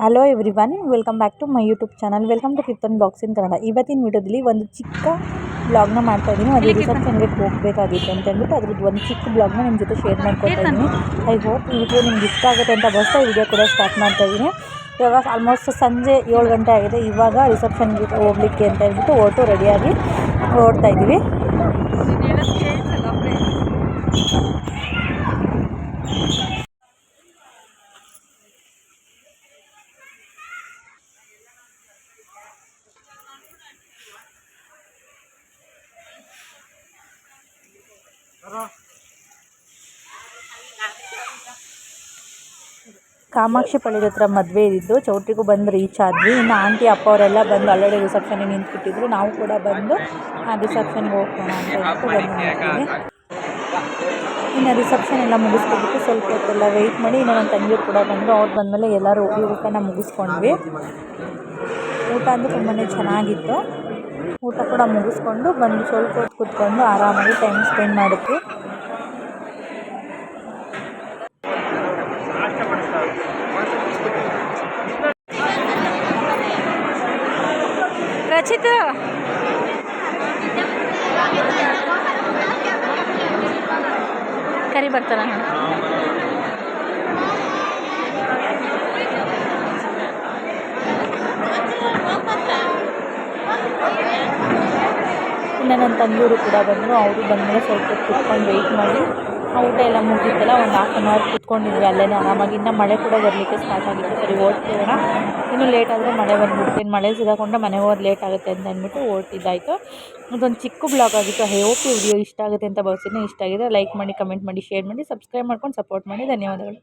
Hello everyone, welcome back to my YouTube channel. Welcome to Keerthan blogs in Kannada. ಇವತ್ತಿನ ವಿಡಿಯೋದಲ್ಲಿ ಒಂದು ಚಿಕ್ಕ ಬ್ಲಾಗ್ನ ಮಾಡ್ತಾ ಇದ್ದೀನಿ. ಅದು ರಿಸೆಪ್ಷನ್ಗೆ ಹೋಗಬೇಕಾಗಿತ್ತು ಅಂತ ಅಂದ್ಬಿಟ್ಟು ಅದ್ರದ್ದು ಒಂದು ಚಿಕ್ಕ ಬ್ಲಾಗ್ನ ನಿಮ್ಮ ಜೊತೆ ಶೇರ್ ಮಾಡ್ಕೊತಾ ಇದ್ದೀನಿ. ಐ ಹೋಪ್ ಈ ವಿಡಿಯೋ ನಿಮ್ಗೆ ಇಷ್ಟ ಆಗುತ್ತೆ ಅಂತ ಭಾವಿಸ್ತಾ ಈ ವಿಡಿಯೋ ಕೂಡ ಸ್ಟಾರ್ಟ್ ಮಾಡ್ತಾ ಇದ್ದೀನಿ. ಇವಾಗ ಆಲ್ಮೋಸ್ಟ್ ಸಂಜೆ 7 ಗಂಟೆ ಆಗಿದೆ. ಇವಾಗ ರಿಸೆಪ್ಷನ್ಗೆ ಹೋಗ್ಲಿಕ್ಕೆ ಅಂತ ಹೇಳ್ಬಿಟ್ಟು ರೆಡಿಯಾಗಿ ಓಡ್ತಾ ಇದ್ದೀವಿ. ಕಾಮಾಕ್ಷಿ ಪಳ್ಳಿ ಹತ್ರ ಮದುವೆ ಇದ್ದಿದ್ದು. ಚೌಟ್ರಿಗೂ ಬಂದು ರೀಚ್ ಆದ್ವಿ. ಇನ್ನು ಆಂಟಿ ಅಪ್ಪ ಅವರೆಲ್ಲ ಬಂದು ಆಲ್ರೆಡಿ ರಿಸೆಪ್ಷನ್ಗೆ ನಿಂತ್ಬಿಟ್ಟಿದ್ರು. ನಾವು ಕೂಡ ಬಂದು ಆ ರಿಸೆಪ್ಷನ್ಗೆ ಹೋಗೋಣ ಅಂತ ಹೇಳ್ಬಿಟ್ಟು ಬಂದು ಇನ್ನು ರಿಸೆಪ್ಷನ್ ಎಲ್ಲ ಮುಗಿಸ್ಕೊಬಿಟ್ಟು ಸ್ವಲ್ಪ ಹೊತ್ತೆಲ್ಲ ವೆಯ್ಟ್ ಮಾಡಿ ಇನ್ನು ನನ್ನ ತಂಗಿಯರು ಕೂಡ ಬಂದರು. ಅವ್ರು ಬಂದಮೇಲೆ ಎಲ್ಲರೂ ಊಟನ ಮುಗಿಸ್ಕೊಂಡ್ವಿ. ಊಟ ಅಂದರೆ ತುಂಬಾ ಚೆನ್ನಾಗಿತ್ತು. ಊಟ ಕೂಡ ಮುಗಿಸ್ಕೊಂಡು ಬಂದು ಸ್ವಲ್ಪ ಹೊತ್ತು ಕೂತ್ಕೊಂಡು ಆರಾಮಾಗಿ ಟೈಮ್ ಸ್ಪೆಂಡ್ ಮಾಡಿದ್ವಿ. ರಚಿತ ಕರಿ ಬರ್ತಾರ ಇನ್ನು ನನ್ನ ತಂಗಿಯವರು ಕೂಡ ಬಂದರು. ಅವರು ಬಂದಮೇಲೆ ಸ್ವಲ್ಪ ಹೊತ್ತು ಕೂತ್ಕೊಂಡು ವೆಯ್ಟ್ ಮಾಡಿ ಊಟ ಎಲ್ಲ ಮುಗಿತ್ತಲ್ಲ, ಒಂದು 1/2 hour ಕೂತ್ಕೊಂಡಿದ್ವಿ ಅಲ್ಲೇ ಆರಾಮಾಗಿ. ಇನ್ನು ಮಳೆ ಕೂಡ ಬರಲಿಕ್ಕೆ ಸ್ಟಾರ್ಟ್ ಆಗಿತ್ತು. ಸರಿ ಓಡ್ತಿರೋಣ, ಇನ್ನೂ ಲೇಟ್ ಆದರೆ ಮಳೆ ಬಂದುಬಿಡುತ್ತೆ, ಇನ್ನು ಮಳೆ ಸಿಗಾಕೊಂಡ್ರೆ ಮನೆಗೆ ಹೋಗೋದು ಲೇಟ್ ಆಗುತ್ತೆ ಅಂತ ಅಂದ್ಬಿಟ್ಟು ಓಡ್ತಿದ್ದಾಯಿತು. ಇದೊಂದು ಚಿಕ್ಕ ಬ್ಲಾಗ್ ಆಗಿತ್ತು. ಐ ಹೋಪ್ ಈ ವಿಡಿಯೋ ಇಷ್ಟ ಆಗುತ್ತೆ ಅಂತ ಭಾವಿಸ್ತೀನಿ. ಇಷ್ಟ ಆಗಿದೆ ಲೈಕ್ ಮಾಡಿ, ಕಮೆಂಟ್ ಮಾಡಿ, ಶೇರ್ ಮಾಡಿ, ಸಬ್ಸ್ಕ್ರೈಬ್ ಮಾಡ್ಕೊಂಡು ಸಪೋರ್ಟ್ ಮಾಡಿ. ಧನ್ಯವಾದಗಳು.